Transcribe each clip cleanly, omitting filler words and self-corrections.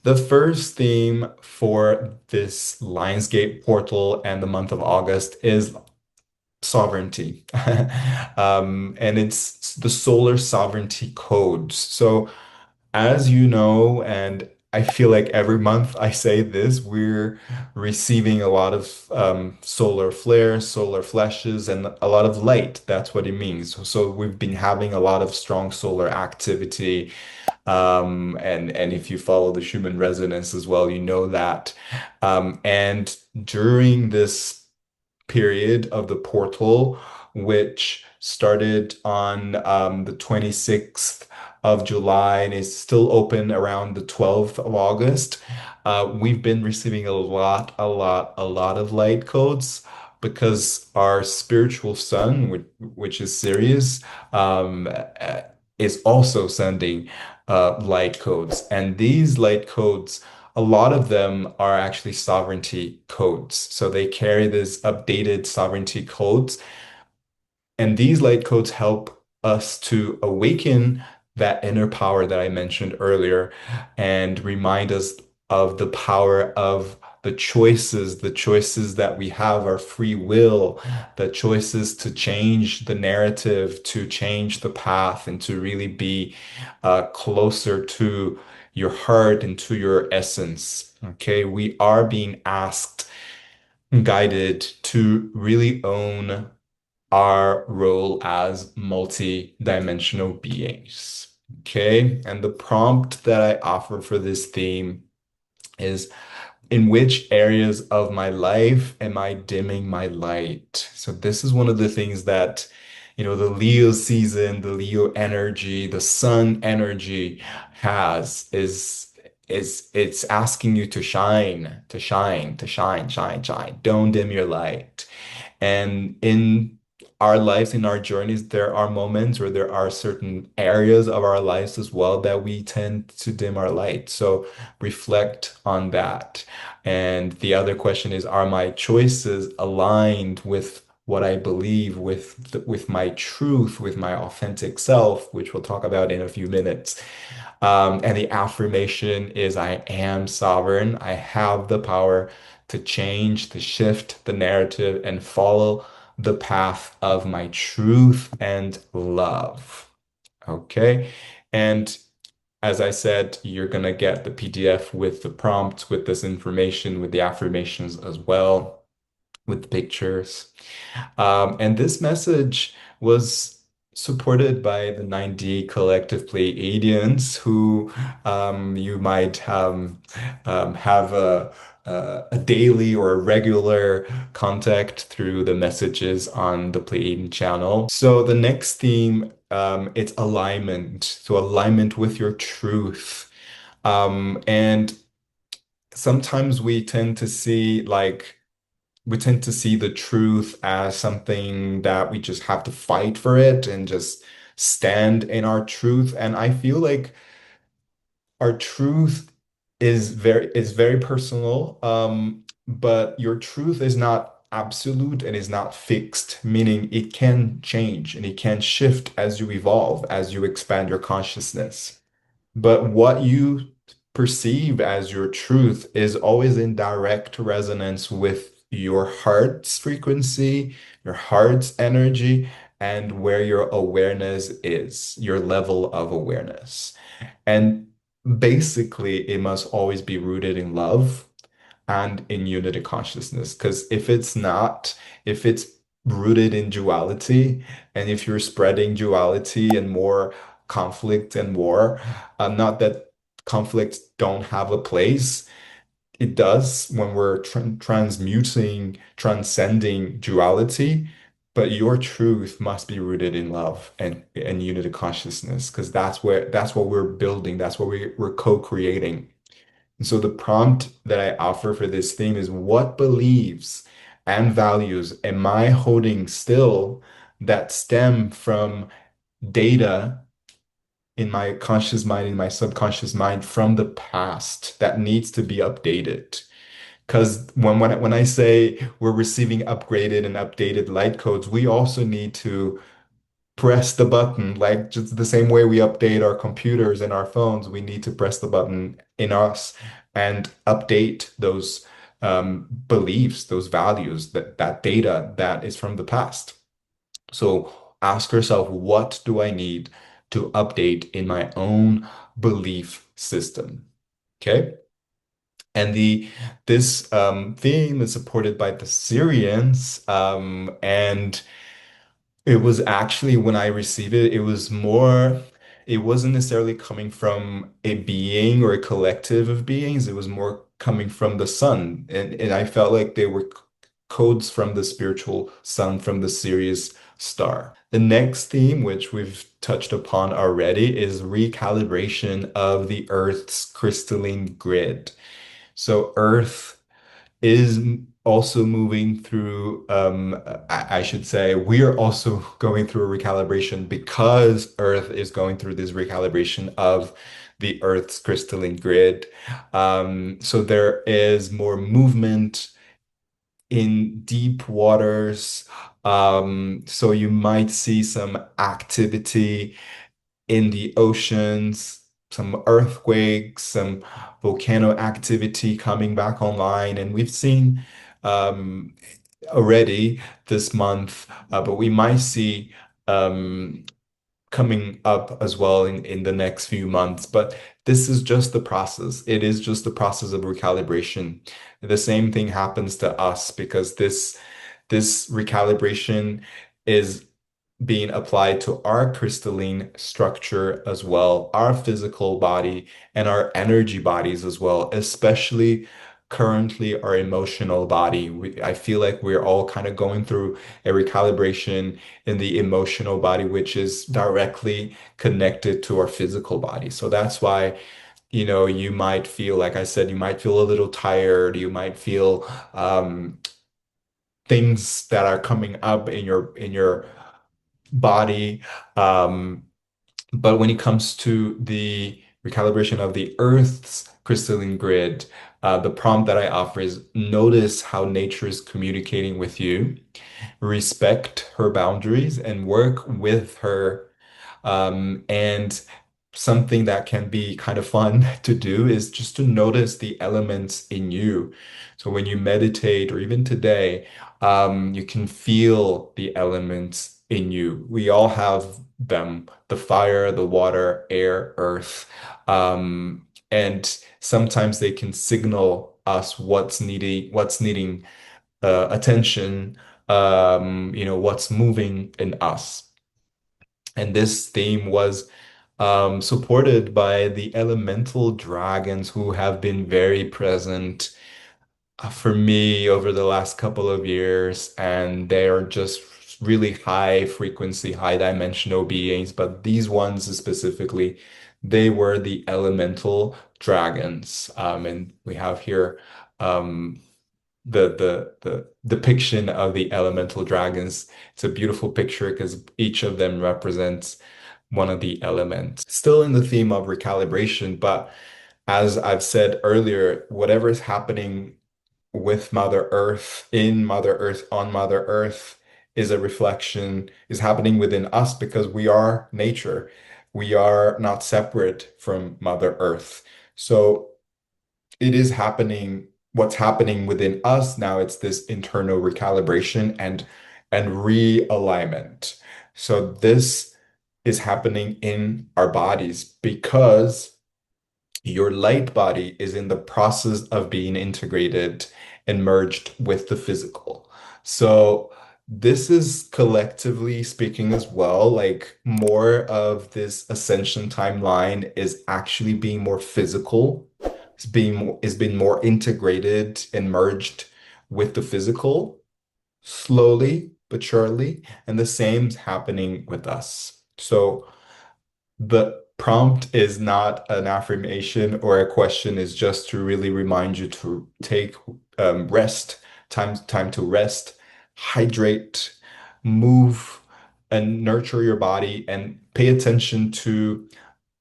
The first theme for this Lionsgate portal and the month of August is sovereignty. And it's the solar sovereignty codes. So, as you know, and I feel like every month I say this, we're receiving a lot of solar flares, solar flashes, and a lot of light. That's what it means. So we've been having a lot of strong solar activity. And if you follow the Schumann resonance as well, you know that. And during this period of the portal, which started on the 26th of July and is still open around the 12th of August. We've been receiving a lot of light codes because our spiritual sun, which is Sirius, is also sending light codes. And these light codes, a lot of them are actually sovereignty codes. So they carry this updated sovereignty codes. And these light codes help us to awaken that inner power that I mentioned earlier and remind us of the power of the choices that we have, our free will, the choices to change the narrative, to change the path, and to really be closer to your heart and to your essence. Okay, we are being asked, guided to really own our role as multi-dimensional beings. Okay, and the prompt that I offer for this theme is in which areas of my life am I dimming my light? So this is one of the things that, the Leo season, the Leo energy, the sun energy has is it's asking you to shine, to shine, to shine, shine, shine. Don't dim your light. And in our lives, in our journeys, there are moments where there are certain areas of our lives as well that we tend to dim our light. So reflect on that. And the other question is, are my choices aligned with what I believe, with my truth, with my authentic self, which we'll talk about in a few minutes. And the affirmation is I am sovereign. I have the power to change, to shift the narrative and follow the path of my truth and love. Okay. And as I said, you're going to get the PDF with the prompts, with this information, with the affirmations as well, with the pictures. And this message was supported by the 9D collective Pleiadians, who you might have a daily or a regular contact through the messages on the Pleiadian channel. So the next theme, it's alignment. So alignment with your truth. And sometimes we tend to see the truth as something that we just have to fight for it and just stand in our truth. And I feel like our truth is very personal, but your truth is not absolute and is not fixed, meaning it can change and it can shift as you evolve, as you expand your consciousness. But what you perceive as your truth is always in direct resonance with your heart's frequency, your heart's energy, and where your awareness is, your level of awareness. And basically, it must always be rooted in love and in unity consciousness. Because if it's not, if it's rooted in duality, and if you're spreading duality and more conflict and war, not that conflicts don't have a place, it does when we're transmuting, transcending duality. But your truth must be rooted in love and unity consciousness, because that's what we're building, that's what we're co-creating. And so the prompt that I offer for this theme is what beliefs and values am I holding still that stem from data in my conscious mind, in my subconscious mind from the past that needs to be updated? Because when I say we're receiving upgraded and updated light codes, we also need to press the button, like just the same way we update our computers and our phones, we need to press the button in us and update those beliefs, those values, that data that is from the past. So ask yourself, what do I need to update in my own belief system? Okay. And this theme is supported by the Syrians, and it was actually when I received it, it wasn't necessarily coming from a being or a collective of beings. It was more coming from the sun. And I felt like they were codes from the spiritual sun, from the Sirius star. The next theme, which we've touched upon already, is recalibration of the Earth's crystalline grid. So Earth is also moving through, I should say, we are also going through a recalibration because Earth is going through this recalibration of the Earth's crystalline grid. So there is more movement in deep waters. So you might see some activity in the oceans, some earthquakes, some volcano activity coming back online. And we've seen um, already this month, but we might see um, coming up as well in the next few months. But this is just the process. It is just the process of recalibration. The same thing happens to us because this recalibration is being applied to our crystalline structure as well, our physical body and our energy bodies as well, especially currently our emotional body. I feel like we're all kind of going through a recalibration in the emotional body, which is directly connected to our physical body. So that's why, you might feel, like I said, you might feel a little tired, you might feel things that are coming up in your body. Um, but when it comes to the recalibration of the Earth's crystalline grid, the prompt that I offer is notice how nature is communicating with you, respect her boundaries, and work with her. And something that can be kind of fun to do is just to notice the elements in you. So when you meditate, or even today, you can feel the elements in you. We all have them, the fire, the water, air, earth. And sometimes they can signal us what's needing attention, what's moving in us. And this theme was supported by the elemental dragons who have been very present for me over the last couple of years. And they are just really high frequency, high dimensional beings. But these ones specifically, they were the elemental dragons. And we have here um, the depiction of the elemental dragons. It's a beautiful picture because each of them represents one of the elements. Still in the theme of recalibration, but as I've said earlier, whatever is happening with Mother Earth, in Mother Earth, on Mother Earth, is a reflection, is happening within us because we are nature. We are not separate from Mother Earth. So it is happening, what's happening within us now, it's this internal recalibration and realignment. So this is happening in our bodies because your light body is in the process of being integrated and merged with the physical. So this is collectively speaking as well, like more of this ascension timeline is actually being more physical. It's being more integrated and merged with the physical slowly but surely, and the same's happening with us. So the prompt is not an affirmation or a question, is just to really remind you to take rest, time to rest, hydrate, move, and nurture your body, and pay attention to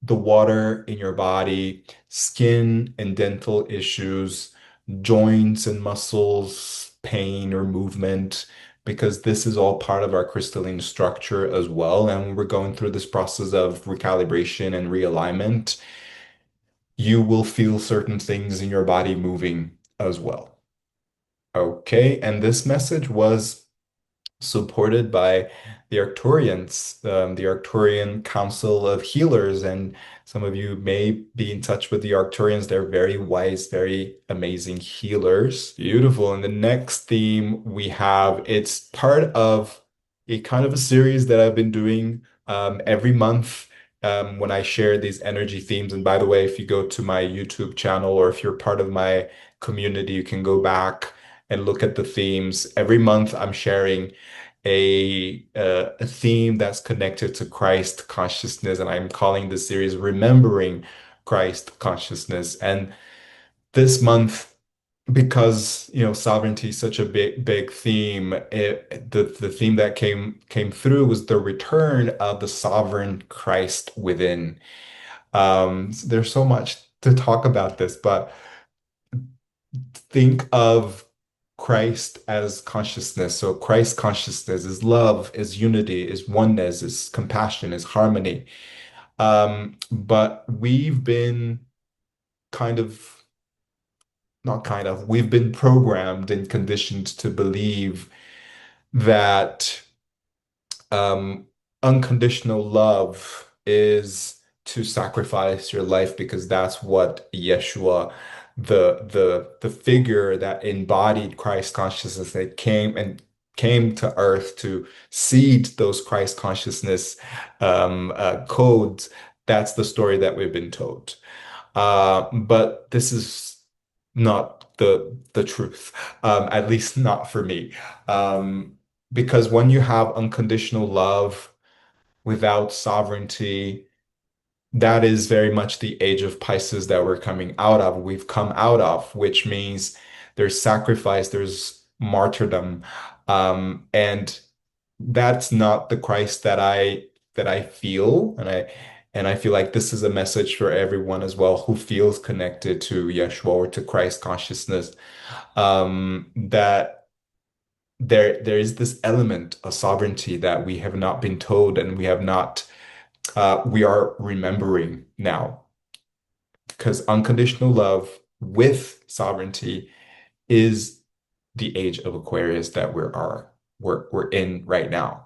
the water in your body, skin and dental issues, joints and muscles, pain or movement. because this is all part of our crystalline structure as well. And when we're going through this process of recalibration and realignment, you will feel certain things in your body moving as well. Okay, and this message was supported by the Arcturians, the Arcturian Council of Healers. And some of you may be in touch with the Arcturians. They're very wise, very amazing healers. Beautiful. And the next theme we have, it's part of a kind of a series that I've been doing every month. When I share these energy themes. And by the way, if you go to my YouTube channel or if you're part of my community, you can go back and look at the themes. Every month, I'm sharing a theme that's connected to Christ consciousness, and I'm calling this series "Remembering Christ Consciousness." And this month, because sovereignty is such a big theme, the theme that came through was the return of the sovereign Christ within. So there's so much to talk about this, but think of Christ as consciousness. So Christ consciousness is love, is unity, is oneness, is compassion, is harmony. But we've been kind of, not kind of, we've been programmed and conditioned to believe that um, unconditional love is to sacrifice your life because that's what Yeshua, the figure that embodied Christ consciousness that came to earth to seed those Christ consciousness codes. That's the story that we've been told. But this is not the truth, at least not for me. Because when you have unconditional love without sovereignty, that is very much the age of Pisces that we're coming out of. We've come out of, which means there's sacrifice, there's martyrdom, and that's not the Christ that I feel, and I feel like this is a message for everyone as well who feels connected to Yeshua or to Christ consciousness, that there is this element of sovereignty that we have not been told and we are remembering now, because unconditional love with sovereignty is the age of Aquarius that we're in right now.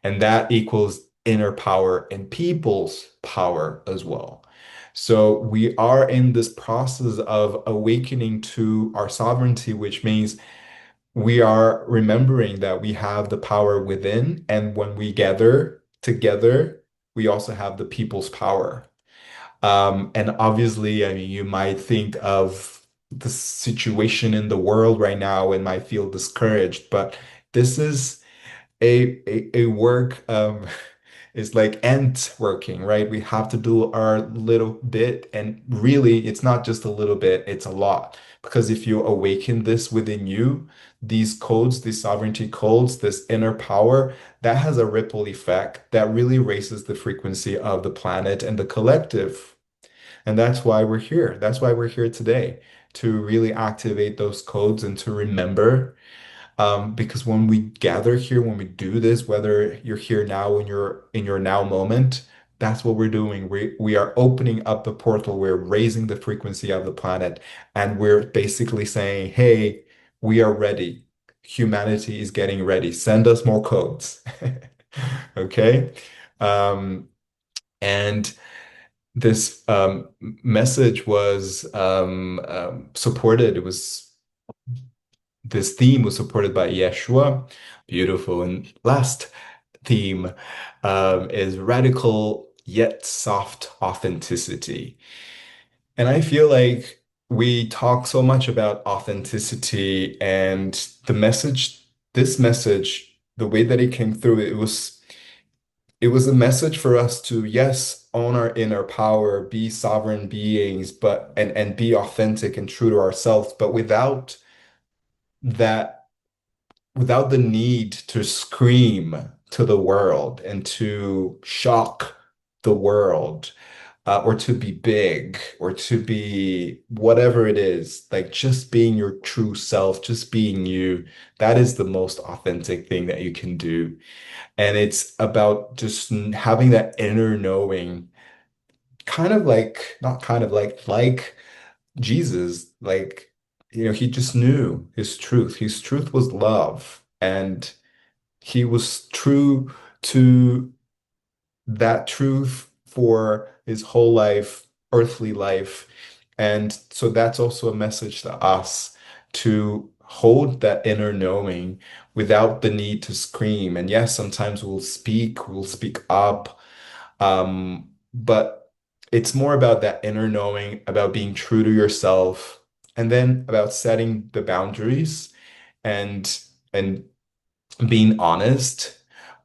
And that equals inner power and people's power as well. So we are in this process of awakening to our sovereignty, which means we are remembering that we have the power within, and when we gather together, we also have the people's power. And obviously, I mean, you might think of the situation in the world right now and might feel discouraged, but this is a work is like ant working, right? We have to do our little bit, and really, it's not just a little bit, it's a lot. Because if you awaken this within you, these codes, these sovereignty codes, this inner power, that has a ripple effect that really raises the frequency of the planet and the collective. And that's why we're here. That's why we're here today, to really activate those codes and to remember, because when we gather here, when we do this, whether you're here now in your now moment, that's what we're doing. We are opening up the portal, we're raising the frequency of the planet, and we're basically saying, hey, we are ready. Humanity is getting ready. Send us more codes. Okay? Um, and this message was supported. It was This theme was supported by Yeshua. Beautiful. And last theme is radical yet soft authenticity. And I feel like we talk so much about authenticity, and this message, the way that it came through, it was a message for us to, yes, own our inner power, be sovereign beings, but and be authentic and true to ourselves, but that without the need to scream to the world and to shock the world. or to be big, or to be whatever it is, like just being your true self, just being you. That is the most authentic thing that you can do. And it's about just having that inner knowing, kind of like, not kind of like Jesus, like, he just knew his truth. His truth was love. And he was true to that truth for his whole life, earthly life. And so that's also a message to us to hold that inner knowing without the need to scream. And yes, sometimes we'll speak up, but it's more about that inner knowing, about being true to yourself, and then about setting the boundaries and being honest,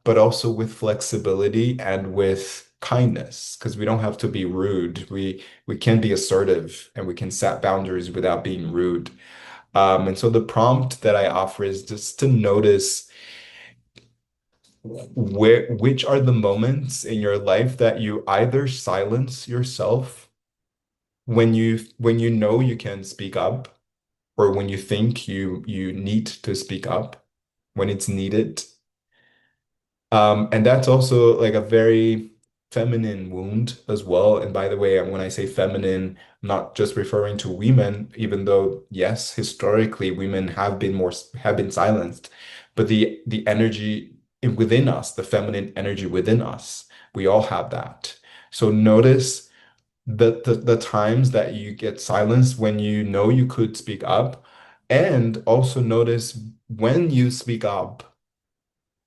but also with flexibility and with kindness, because we don't have to be rude. We can be assertive and we can set boundaries without being rude. And so the prompt that I offer is just to notice which are the moments in your life that you either silence yourself when you know you can speak up, or when you think you need to speak up when it's needed. And that's also like a very feminine wound as well. And by the way, when I say feminine, I'm not just referring to women, even though yes, historically women have been silenced, but the energy within us, the feminine energy within us, we all have that. So notice the times that you get silenced when you know you could speak up, and also notice when you speak up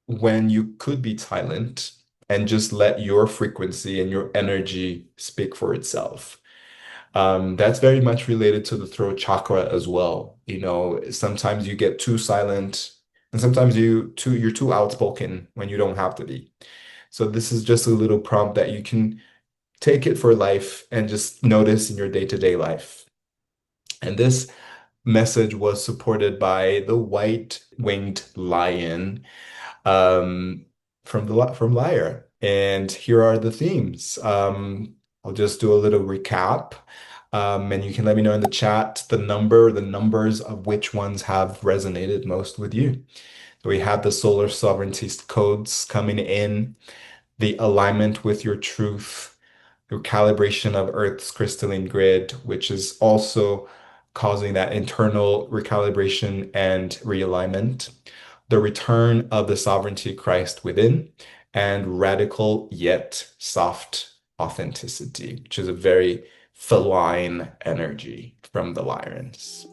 when you could be silent and just let your frequency and your energy speak for itself. That's very much related to the throat chakra as well. Sometimes you get too silent, and sometimes you're too outspoken when you don't have to be. So this is just a little prompt that you can take it for life and just notice in your day-to-day life. And this message was supported by the white-winged lion, um, from Lyra. And here are the themes. I'll just do a little recap. And you can let me know in the chat the numbers of which ones have resonated most with you. So we have the solar sovereignty codes coming in, the alignment with your truth, your calibration of Earth's crystalline grid, which is also causing that internal recalibration and realignment, the return of the sovereignty Christ within, and radical yet soft authenticity, which is a very feline energy from the Lyrans.